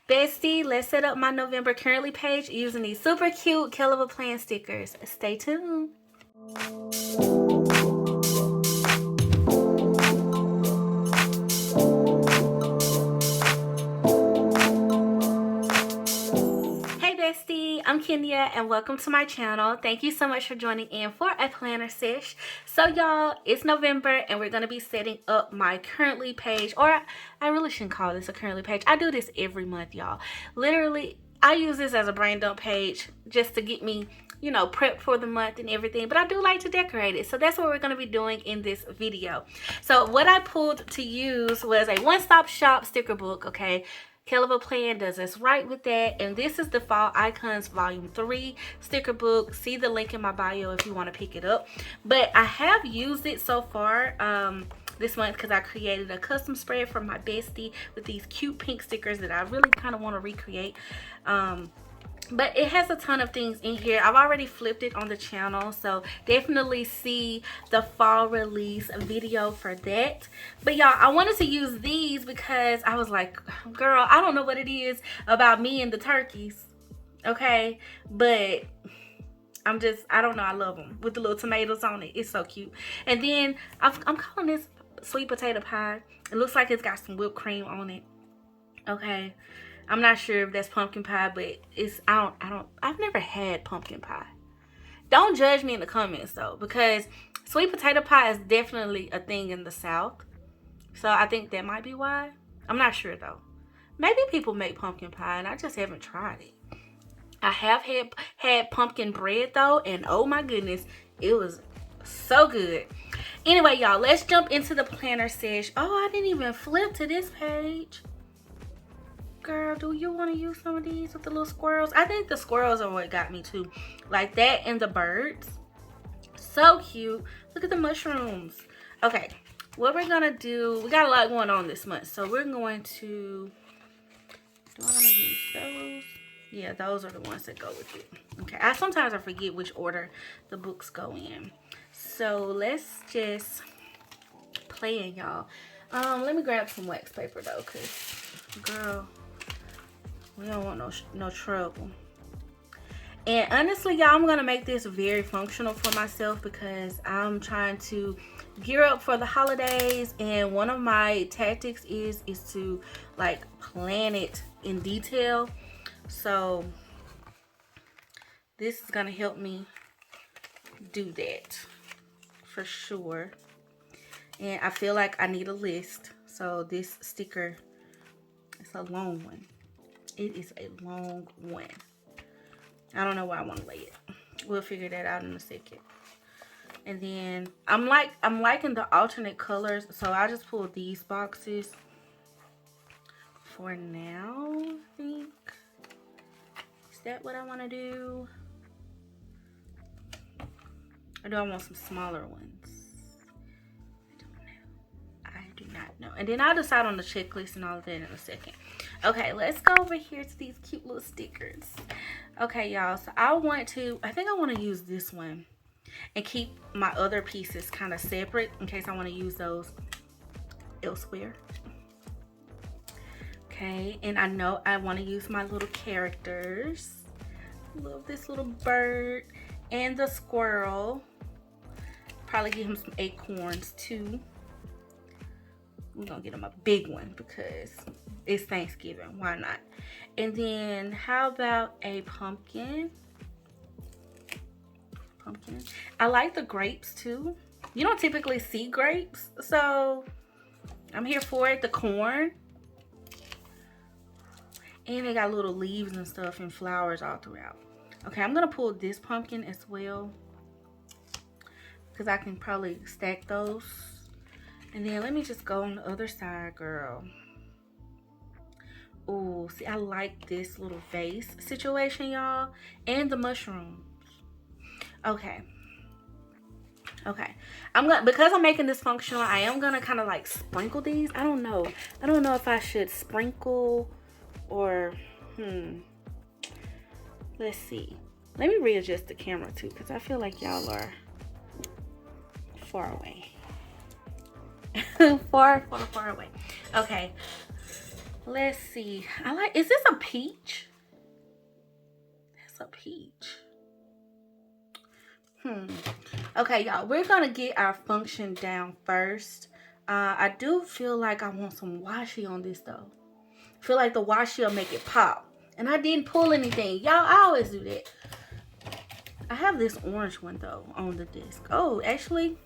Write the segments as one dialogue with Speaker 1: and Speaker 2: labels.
Speaker 1: Bestie, let's set up my November currently page using these super cute Kill of a Plan stickers. Stay tuned. Hey Bestie, I'm Kenya and welcome to my channel. Thank you so much for joining in for a planner sesh. So y'all, it's November and we're going to be setting up my currently page, or I really shouldn't call this a currently page. I do this every month, y'all. Literally, I use this as a brain dump page just to get me, you know, prepped for the month and everything, but I do like to decorate it. So that's what we're going to be doing in this video. So what I pulled to use was a one-stop shop sticker book, okay? Kill of a Plan does us right with that, and this is the Fall Icons Volume 3 sticker book. See the link in my bio if you want to pick it up. But I have used it so far this month because I created a custom spread for my bestie with these cute pink stickers that I really kind of want to recreate. But it has a ton of things in here. I've already flipped it on the channel, so definitely see the fall release video for that. But y'all, I wanted to use these because I was like, girl, I don't know what it is about me and the turkeys, okay? But I don't know, I love them with the little tomatoes on it. It's so cute. And then I'm calling this sweet potato pie. It looks like it's got some whipped cream on it, okay? I'm not sure if that's pumpkin pie, but I've never had pumpkin pie. Don't judge me in the comments though, because sweet potato pie is definitely a thing in the South. So I think that might be why. I'm not sure though. Maybe people make pumpkin pie and I just haven't tried it. I have had pumpkin bread though, and oh my goodness, it was so good. Anyway, y'all, let's jump into the planner sesh. Oh, I didn't even flip to this page. Girl, do you want to use some of these with the little squirrels? I think the squirrels are what got me too. Like that and the birds. So cute. Look at the mushrooms. Okay, what we're going to do, we got a lot going on this month. So we're going to, do I want to use those? Yeah, those are the ones that go with it. Okay, sometimes I forget which order the books go in. So let's just play in, y'all. Let me grab some wax paper though, because, girl, we don't want no trouble. And honestly, y'all, I'm gonna make this very functional for myself because I'm trying to gear up for the holidays, and one of my tactics is to like plan it in detail. So this is gonna help me do that for sure. And I feel like I need a list, so this sticker, it's a long one. It is a long one. I don't know where I want to lay it. We'll figure that out in a second. And then I'm liking the alternate colors, so I just pulled these boxes for now, I think. Is that what I want to do? Or do I want some smaller ones? I do not know. And then I'll decide on the checklist and all of that in a second. Okay, let's go over here to these cute little stickers. Okay, y'all, so I think I want to use this one and keep my other pieces kind of separate in case I want to use those elsewhere. Okay, and I know I want to use my little characters. Love this little bird and the squirrel. Probably give him some acorns too. We're gonna get him a big one because it's Thanksgiving. Why not? And then how about a pumpkin? I like the grapes too. You don't typically see grapes, so I'm here for it. The corn. And they got little leaves and stuff and flowers all throughout. Okay, I'm gonna pull this pumpkin as well because I can probably stack those. And then let me just go on the other side, girl. Oh, see, I like this little vase situation, y'all. And the mushrooms. Okay. Okay. Because I'm making this functional, I am gonna kind of like sprinkle these. I don't know if I should sprinkle or let's see. Let me readjust the camera too, because I feel like y'all are far away. far away. Okay. Let's see. Is this a peach? That's a peach. Okay, y'all, we're gonna get our function down first. I do feel like I want some washi on this though. I feel like the washi will make it pop. And I didn't pull anything. Y'all, I always do that. I have this orange one though on the disc. Oh, actually,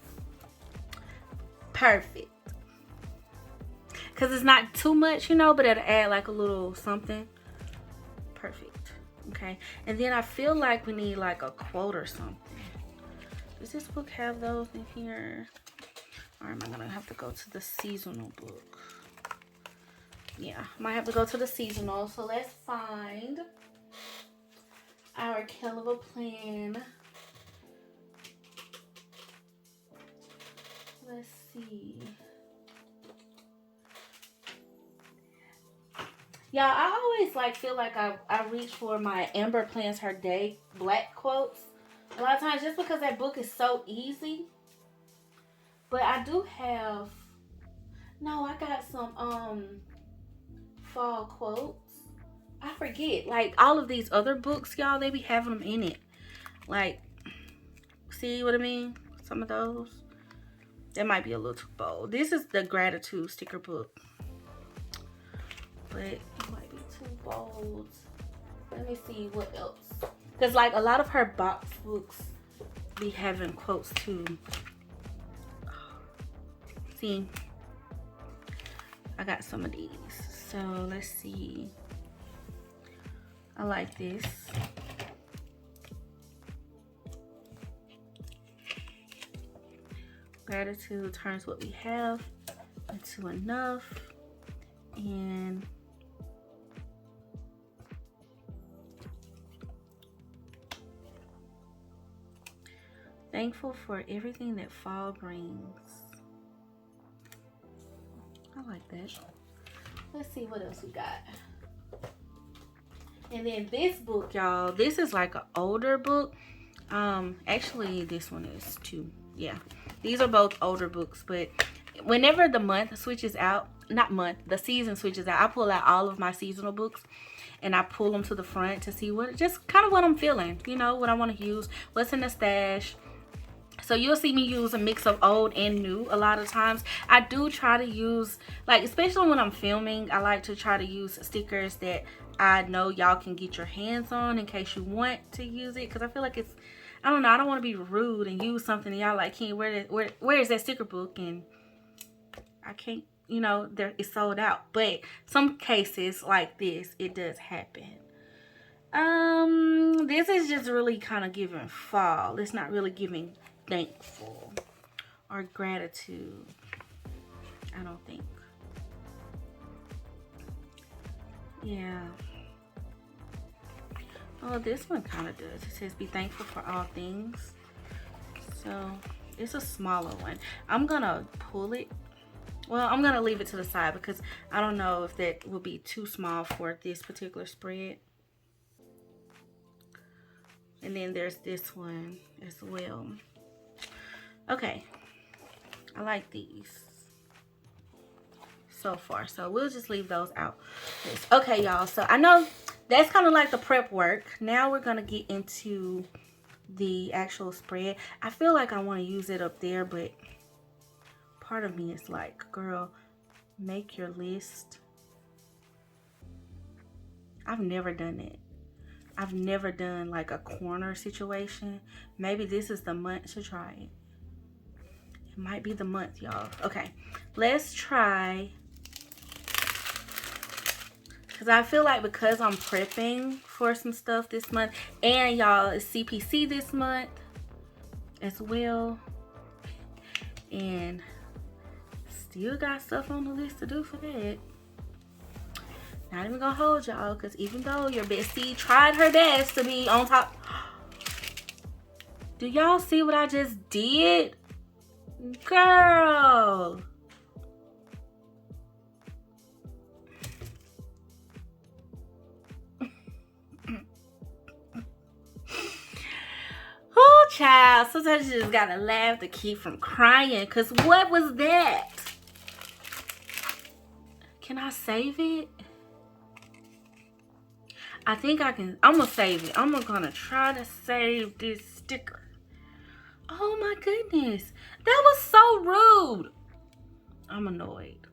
Speaker 1: perfect. Because it's not too much, you know, but it'll add like a little something. Perfect. Okay. And then I feel like we need like a quote or something. Does this book have those in here? Or am I going to have to go to the seasonal book? Yeah, I might have to go to the seasonal. So let's find our Caliber plan. Let's see. Y'all, I always like feel like I reach for my Amber Plans Her Day black quotes. A lot of times just because that book is so easy. But I do have, no, I got some fall quotes. I forget. Like all of these other books, y'all, they be having them in it. Like, see what I mean? Some of those. That might be a little too bold. This is the gratitude sticker book. But it might be too bold. Let me see what else. Because like a lot of her box books be having quotes too. See, I got some of these. So let's see. I like this. Gratitude turns what we have into enough. And thankful for everything that fall brings. I like that. Let's see what else we got. And then this book, y'all, this is like an older book. Actually this one is too. Yeah, these are both older books, but whenever the month switches out, the season switches out, I pull out all of my seasonal books and I pull them to the front to see what, just kind of what I'm feeling, you know, what I want to use, what's in the stash. So you'll see me use a mix of old and new a lot of times. I do try to use, like, especially when I'm filming, I like to try to use stickers that I know y'all can get your hands on in case you want to use it. Because I feel like it's, I don't know, I don't want to be rude and use something and y'all like, Ken, where is that sticker book? And I can't, you know, it's sold out. But some cases like this, it does happen. This is just really kind of giving fall. It's not really giving thankful or gratitude, I don't think. Yeah. Oh, this one kind of does. It says be thankful for all things. So it's a smaller one. I'm gonna pull it. Well, I'm gonna leave it to the side because I don't know if that will be too small for this particular spread. And then there's this one as well. Okay, I like these so far, so we'll just leave those out. Okay, y'all, so I know that's kind of like the prep work. Now we're gonna get into the actual spread. I feel like I want to use it up there, but part of me is like, girl, make your list. I've never done it. I've never done like a corner situation. Maybe this is the month to try it. Might be the month, y'all. Okay, let's try, because I feel like because I'm prepping for some stuff this month, and y'all, it's CPC this month as well, and still got stuff on the list to do for that. Not even gonna hold y'all, because even though your bestie tried her best to be on top, do y'all see what I just did? Girl, oh child, sometimes you just gotta laugh to keep from crying, because what was that? Can I save it? I think I can. I'm gonna save it. I'm gonna try to save this sticker. Oh my goodness. That was so rude. I'm annoyed.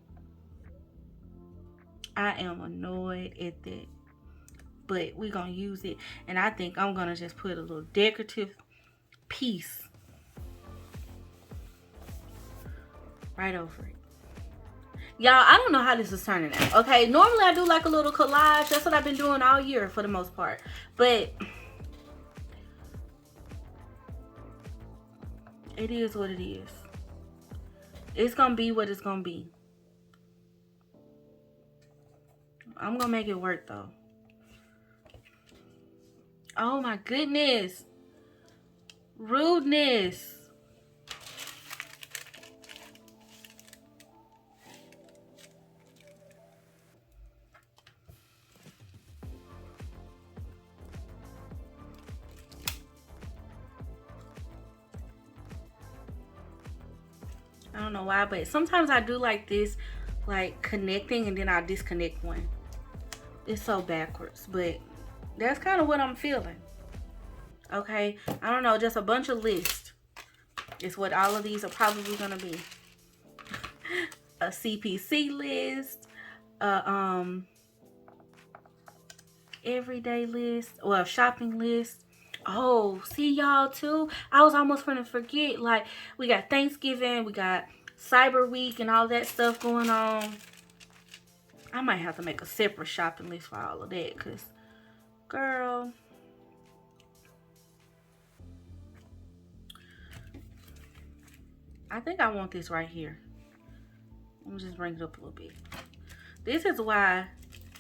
Speaker 1: I am annoyed at that. But we're gonna use it. And I think I'm gonna just put a little decorative piece right over it. Y'all, I don't know how this is turning out. Okay, normally I do like a little collage. That's what I've been doing all year for the most part. But it is what it is. It's gonna be what it's gonna be. I'm gonna make it work though. Oh my goodness. Rudeness. I don't know why, but sometimes I do like this, like connecting and then I disconnect one. It's so backwards, but that's kind of what I'm feeling. Okay, I don't know, just a bunch of lists is what all of these are probably gonna be. A CPC list, everyday list, well, shopping list. Oh, see y'all too. I was almost gonna forget. Like, we got Thanksgiving, we got Cyber Week and all that stuff going on. I might have to make a separate shopping list for all of that, cause girl, I think I want this right here. Let me just bring it up a little bit. This is why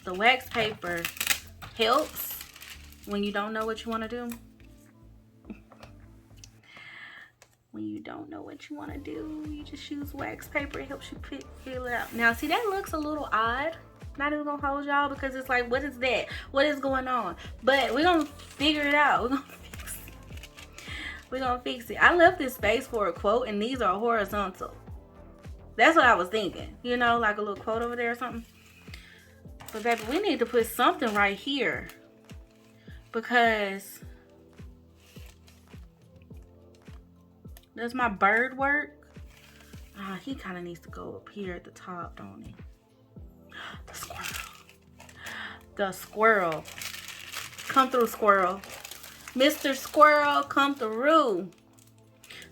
Speaker 1: the wax paper helps when you don't know what you want to do. When you don't know what you want to do, you just use wax paper. It helps you feel it out. Now, see, that looks a little odd. Not even gonna hold y'all because it's like, what is that? What is going on? But we're gonna figure it out. We're gonna fix it. We're gonna fix it. I left this space for a quote, and these are horizontal. That's what I was thinking. You know, like a little quote over there or something. But baby, we need to put something right here because does my bird work? He kind of needs to go up here at the top, don't he? The squirrel. The squirrel. Come through, squirrel. Mr. Squirrel, come through.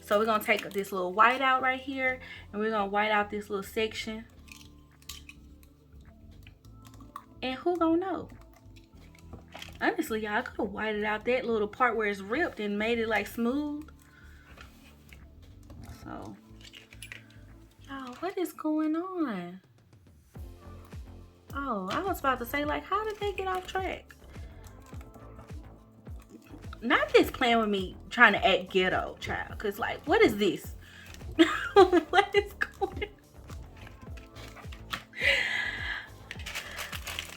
Speaker 1: So we're going to take this little white out right here. And we're going to white out this little section. And who gonna know? Honestly, y'all, I could have whited out that little part where it's ripped and made it like smooth. So, y'all, what is going on? Oh, I was about to say, like, how did they get off track? Not this playing with me trying to act ghetto, child. Because, like, what is this? What is going on?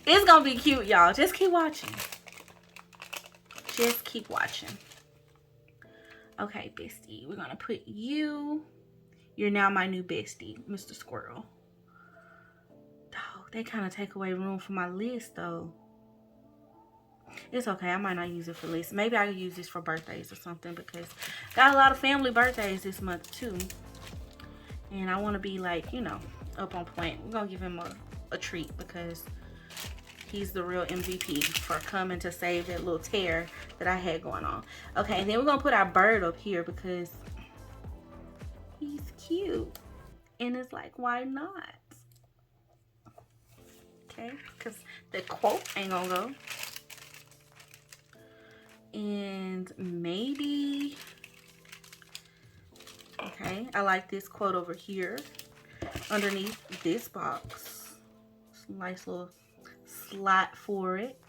Speaker 1: It's gonna be cute, y'all. Just keep watching. Just keep watching. Okay, bestie. We're gonna put you. You're now my new bestie, Mr. Squirrel. Oh, they kind of take away room for my list, though. It's okay. I might not use it for lists. Maybe I could use this for birthdays or something because got a lot of family birthdays this month, too. And I want to be, like, you know, up on point. We're gonna give him a treat because he's the real MVP for coming to save that little tear that I had going on. Okay, and then we're going to put our bird up here because he's cute. And it's like, why not? Okay, because the quote ain't going to go. And maybe, okay, I like this quote over here underneath this box. Some nice little slot for it.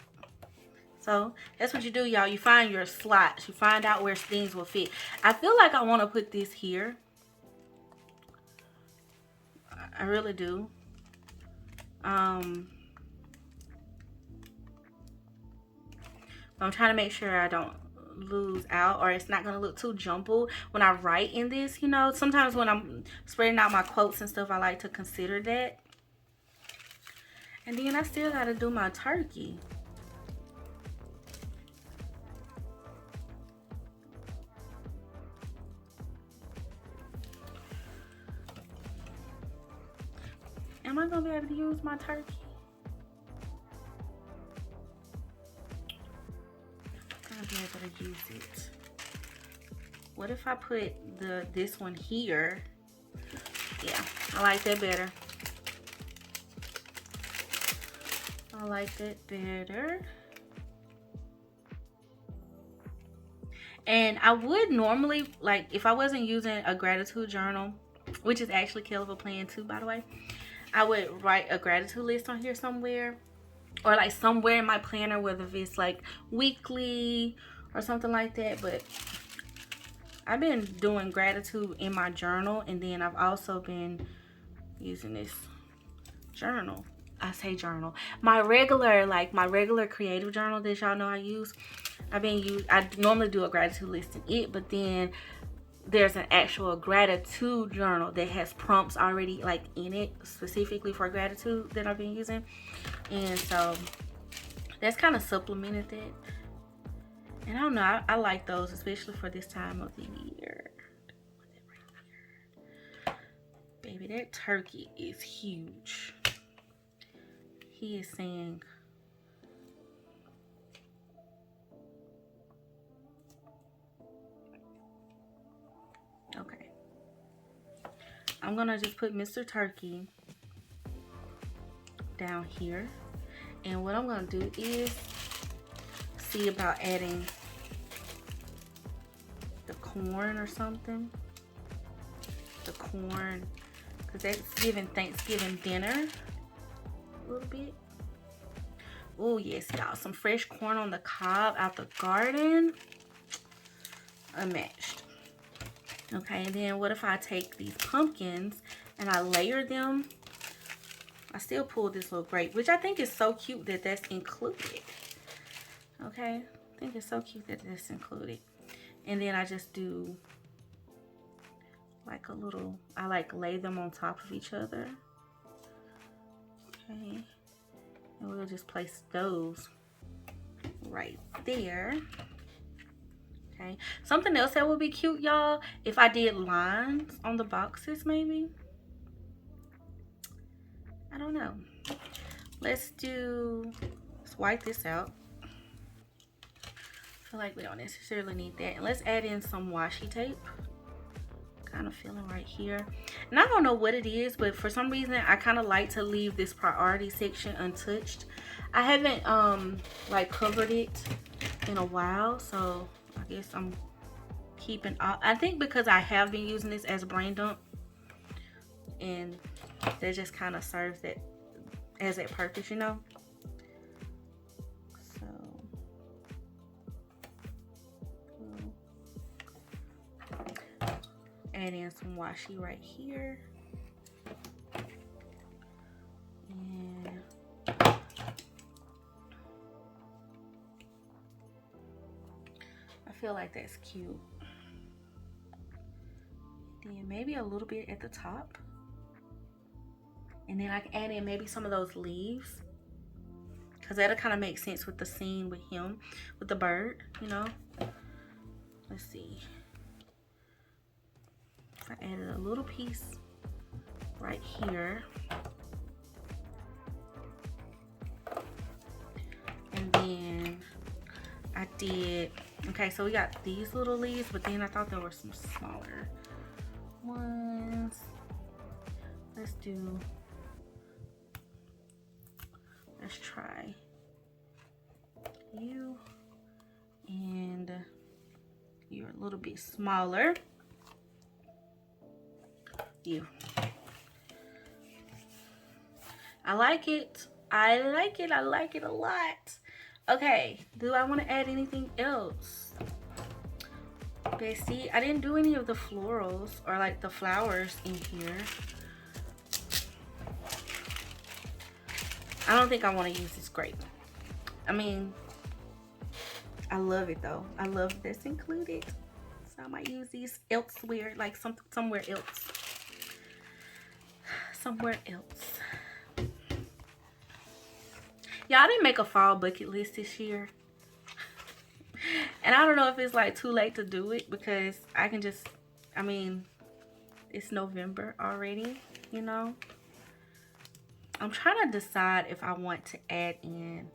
Speaker 1: So that's what you do, y'all. You find your slots. You find out where things will fit. I feel like I want to put this here. I really do. I'm trying to make sure I don't lose out or it's not going to look too jumbled when I write in this, you know. Sometimes when I'm spreading out my quotes and stuff, I like to consider that. And then I still got to do my turkey. Am I gonna be able to use my turkey? I'll be able to use it. What if I put this one here? Yeah, I like that better. I like that better. And I would normally, like, if I wasn't using a gratitude journal, which is actually kind of a plan too, by the way, I would write a gratitude list on here somewhere, or like somewhere in my planner, whether it's like weekly or something like that. But I've been doing gratitude in my journal, and then I've also been using this journal. I say journal. My regular creative journal that y'all know I use. I normally do a gratitude list in it, but then there's an actual gratitude journal that has prompts already like in it specifically for gratitude that I've been using. And so that's kind of supplemented it. And I don't know, I like those, especially for this time of the year. Baby, that turkey is huge. He is saying, okay, I'm gonna just put Mr. Turkey down here. And what I'm gonna do is see about adding the corn or something. The corn, because that's giving Thanksgiving dinner a little bit. Oh yes, y'all, some fresh corn on the cob out the garden, unmatched. Okay, and then what if I take these pumpkins and I layer them? I still pull this little grape, which I think is so cute that that's included. Okay, I think it's so cute that that's included. And then I just do like a little, I like lay them on top of each other. Okay, and we'll just place those right there. Okay, something else that would be cute, y'all, if I did lines on the boxes, maybe. I don't know. Let's wipe this out. I feel like we don't necessarily need that. And let's add in some washi tape. Kind of feeling right here. And I don't know what it is, but for some reason I kind of like to leave this priority section untouched. I haven't like covered it in a while, so I guess I'm keeping all. I think because I have been using this as a brain dump, and that just kind of serves that as that purpose, you know. So add in some washi right here. And I feel like that's cute. Then maybe a little bit at the top. And then I can add in maybe some of those leaves, because that'll kind of make sense with the scene with him, with the bird, you know. Let's see. I added a little piece right here. And then I did, okay, so we got these little leaves, but then I thought there were some smaller ones. Let's try you, and you're a little bit smaller. You. I like it. I like it. I like it a lot. Okay, do I want to add anything else? Bestie, I didn't do any of the florals or like the flowers in here. I don't think I want to use this grape. I mean, I love it though. I love this included. So I might use these elsewhere, like somewhere else. Somewhere else. Yeah, I didn't make a fall bucket list this year. And I don't know if it's like too late to do it, because I can just, I mean, it's November already, you know. I'm trying to decide if I want to add in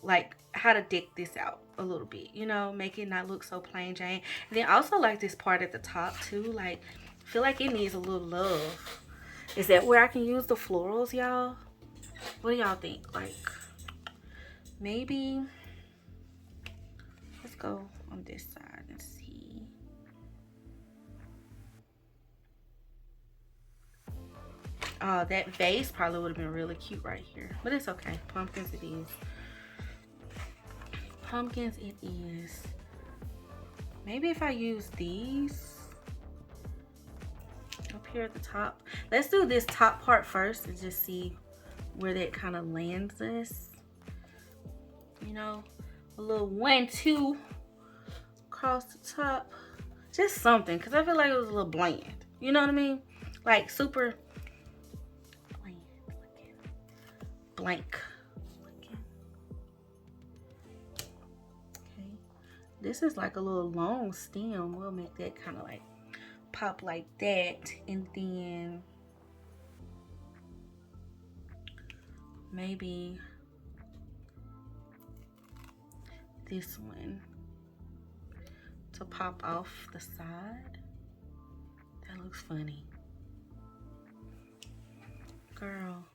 Speaker 1: like how to deck this out a little bit, you know, make it not look so plain Jane. And then also like this part at the top too, like I feel like it needs a little love. Is that where I can use the florals, y'all? What do y'all think? Like maybe let's go on this side and see. Oh, that vase probably would have been really cute right here, but it's okay. Pumpkins it is. Pumpkins it is. Maybe if I use these up here at the top. Let's do this top part first and just see where that kind of lands us. You know, a little 1-2 across the top. Just something, because I feel like it was a little bland. You know what I mean? Like super bland looking. Blank looking. Okay. This is like a little long stem. We'll make that kind of like pop like that. And then maybe this one to pop off the side. That looks funny. Girl.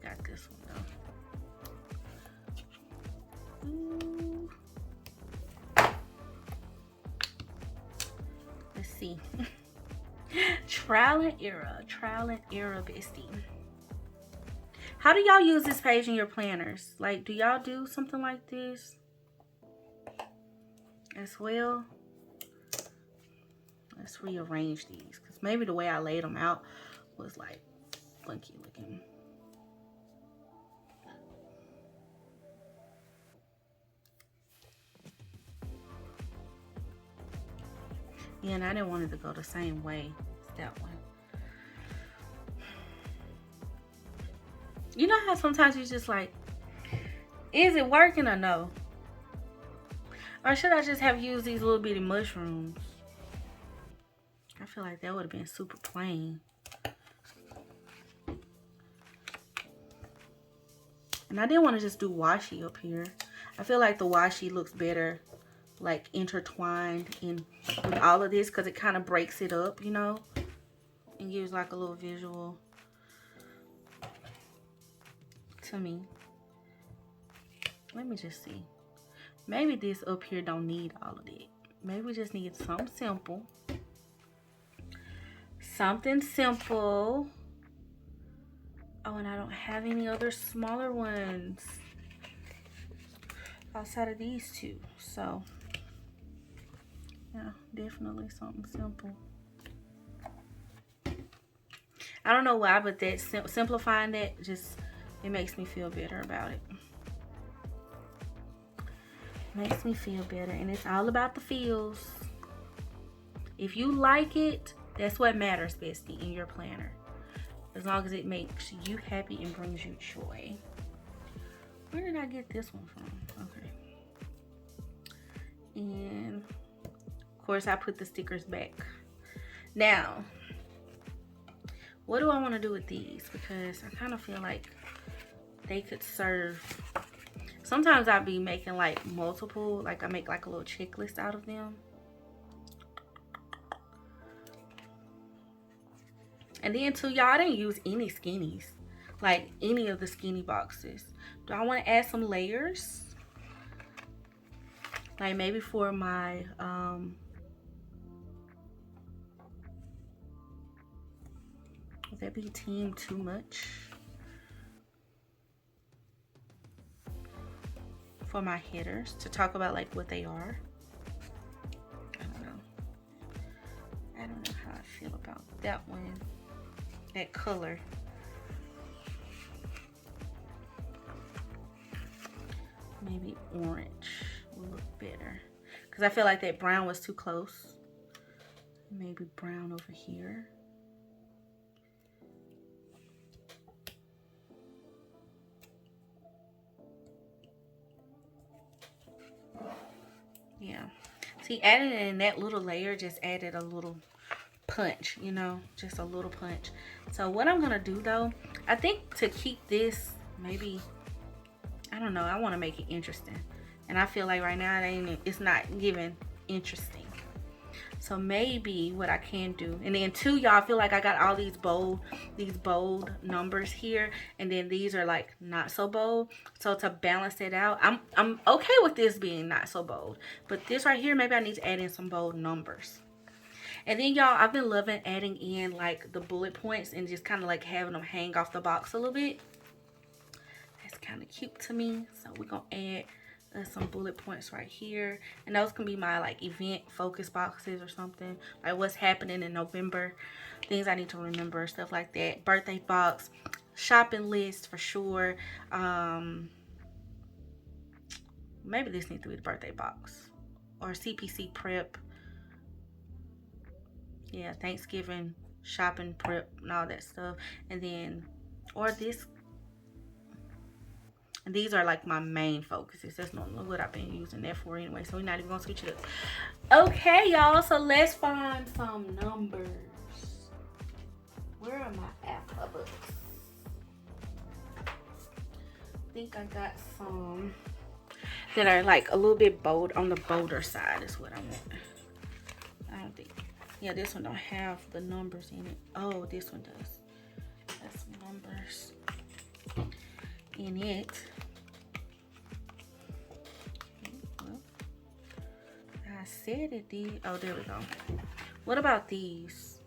Speaker 1: Got this one though. Ooh. Let's see. Trial and error, bestie. How do y'all use this page in your planners? Like, do y'all do something like this as well? Let's rearrange these, because maybe the way I laid them out was like funky looking. Yeah, and I didn't want it to go the same way as that one. You know how sometimes you're just like, is it working or no? Or should I just have used these little bitty mushrooms? I feel like that would have been super plain. And I didn't want to just do washi up here. I feel like the washi looks better like intertwined in with all of this, because it kind of breaks it up, you know, and gives like a little visual to me. Let me just see. Maybe this up here don't need all of it. Maybe we just need something simple. Something simple. Oh, and I don't have any other smaller ones outside of these two. So, yeah, definitely something simple. I don't know why, but that simplifying that just, it makes me feel better about it. Makes me feel better, and it's all about the feels. If you like it, that's what matters, bestie, in your planner. As long as it makes you happy and brings you joy. Where did I get this one from? Okay. And of course I put the stickers back. Now, what do I want to do with these? Because I kind of feel like they could serve. Sometimes I'll be making like multiple, like I make like a little checklist out of them. And then too, y'all, I didn't use any skinnies, like any of the skinny boxes. Do I want to add some layers? Like maybe for my, would that be team too much? For my headers, to talk about like what they are. I don't know. I don't know how I feel about that one. That color. Maybe orange will look better, because I feel like that brown was too close. Maybe brown over here. Yeah. See, adding it in that little layer just added a little punch, you know, just a little punch. So what I'm gonna do though, I think to keep this, maybe, I don't know, I want to make it interesting, and I feel like right now it's not giving interesting. So maybe what I can do, and then too, y'all, I feel like I got all these bold numbers here, and then these are like not so bold. So to balance it out, I'm okay with this being not so bold, but this right here, maybe I need to add in some bold numbers. And then y'all, I've been loving adding in like the bullet points and just kind of like having them hang off the box a little bit. That's kind of cute to me. So we're gonna add some bullet points right here, and those can be my like event focus boxes or something, like what's happening in November, things I need to remember, stuff like that. Birthday box, shopping list for sure. Maybe this needs to be the birthday box, or CPC prep. Yeah, Thanksgiving shopping prep and all that stuff. And then, or this. And these are like my main focuses. That's not what I've been using that for anyway. So we're not even gonna switch it up. Okay, y'all. So let's find some numbers. Where are my alphabets? I think I got some that are like a little bit bold, on the bolder side is what I want. I don't think. Yeah, this one don't have the numbers in it. Oh, this one does. That's numbers in it. Well, I said it did. Oh, there we go. What about these?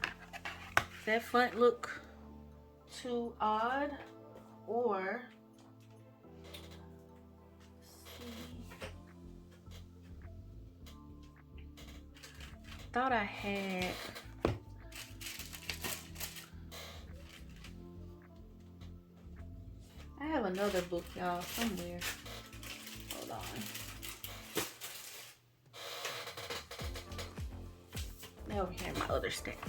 Speaker 1: Does that font look too odd? Or thought I had another book, y'all, somewhere. Hold on. They're over here in my other stack.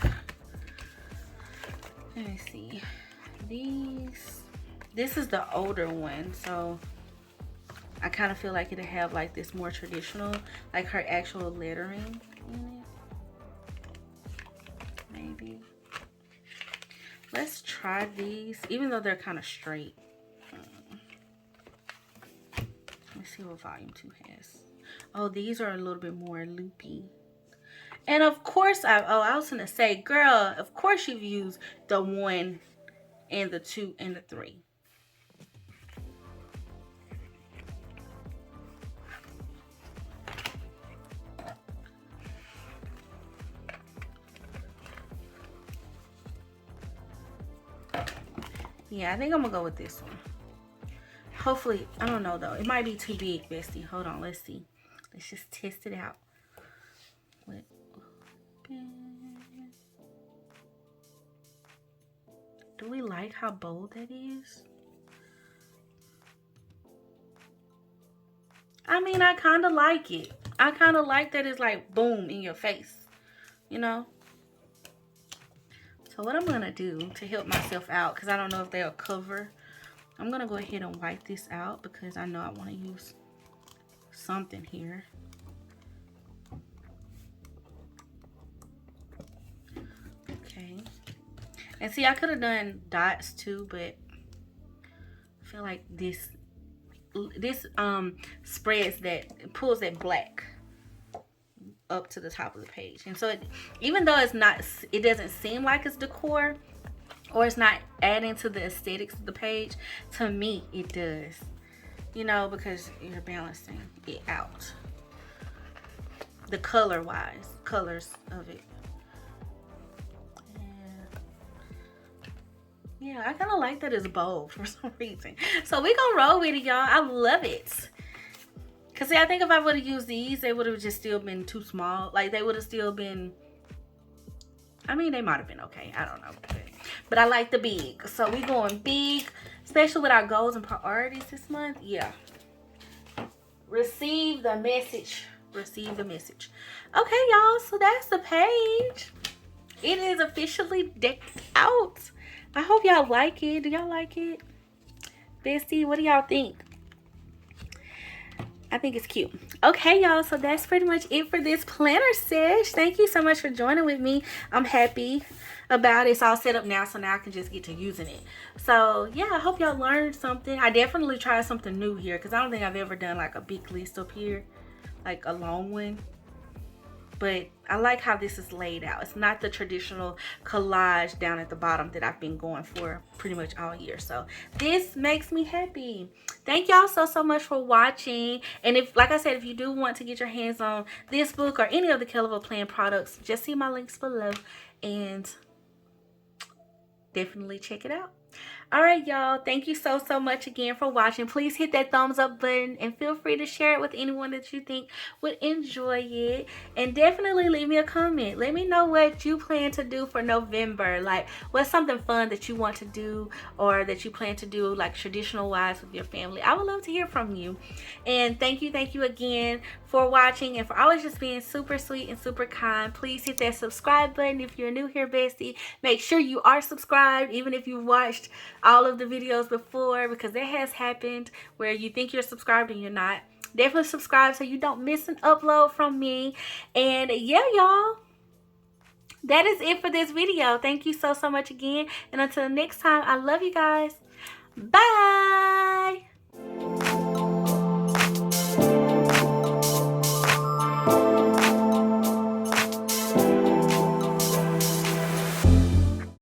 Speaker 1: Let me see. This is the older one, so I kind of feel like it'll have like this more traditional, like her actual lettering in it. Maybe. Let's try these, even though they're kind of straight. Let's see what volume 2 has. Oh, these are a little bit more loopy. And of course, I was gonna say, girl, of course you've used the 1 and the 2 and the 3. Yeah, I think I'm gonna go with this one. Hopefully, I don't know though. It might be too big, bestie. Hold on, let's see. Let's just test it out. Do we like how bold that is? I mean, I kind of like it. I kind of like that it's like boom in your face, you know? So what I'm going to do to help myself out, because I don't know if they'll cover, I'm going to go ahead and wipe this out because I know I want to use something here. Okay. And see, I could have done dots too, but I feel like this spreads that, pulls that black up to the top of the page. And so even though it doesn't seem like it's decor, or it's not adding to the aesthetics of the page, to me it does, you know, because you're balancing it out, the colors of it. Yeah, I kind of like that it's bold for some reason. So we gonna roll with it, y'all. I love it. Cause see, I think if I would have used these, they would have just still been too small. Like they would have still been, I mean, they might have been okay. I don't know. But I like the big. So we going big, especially with our goals and priorities this month. Yeah. Receive the message. Receive the message. Okay, y'all. So that's the page. It is officially decked out. I hope y'all like it. Do y'all like it? Bestie, what do y'all think? I think it's cute. Okay, y'all, so that's pretty much it for this planner sesh. Thank you so much for joining with me. I'm happy about it. It's all set up now, so now I can just get to using it. So yeah, I hope y'all learned something. I definitely tried something new here because I don't think I've ever done like a big list up here, like a long one. But I like how this is laid out. It's not the traditional collage down at the bottom that I've been going for pretty much all year. So this makes me happy. Thank y'all so much for watching. And if, like I said, if you do want to get your hands on this book or any of the Kellevo Plan products, just see my links below and definitely check it out. All right, y'all, thank you so much again for watching. Please hit that thumbs up button and feel free to share it with anyone that you think would enjoy it. And definitely leave me a comment. Let me know what you plan to do for November. Like, what's something fun that you want to do or that you plan to do like traditional wise with your family. I would love to hear from you. And thank you again for watching and for always just being super sweet and super kind. Please hit that subscribe button if you're new here, bestie. Make sure you are subscribed even if you've watched all of the videos before, because that has happened where you think you're subscribed and you're not. Definitely subscribe so you don't miss an upload from me. And yeah, y'all, that is it for this video. Thank you so much again, and until next time, I love you guys. Bye.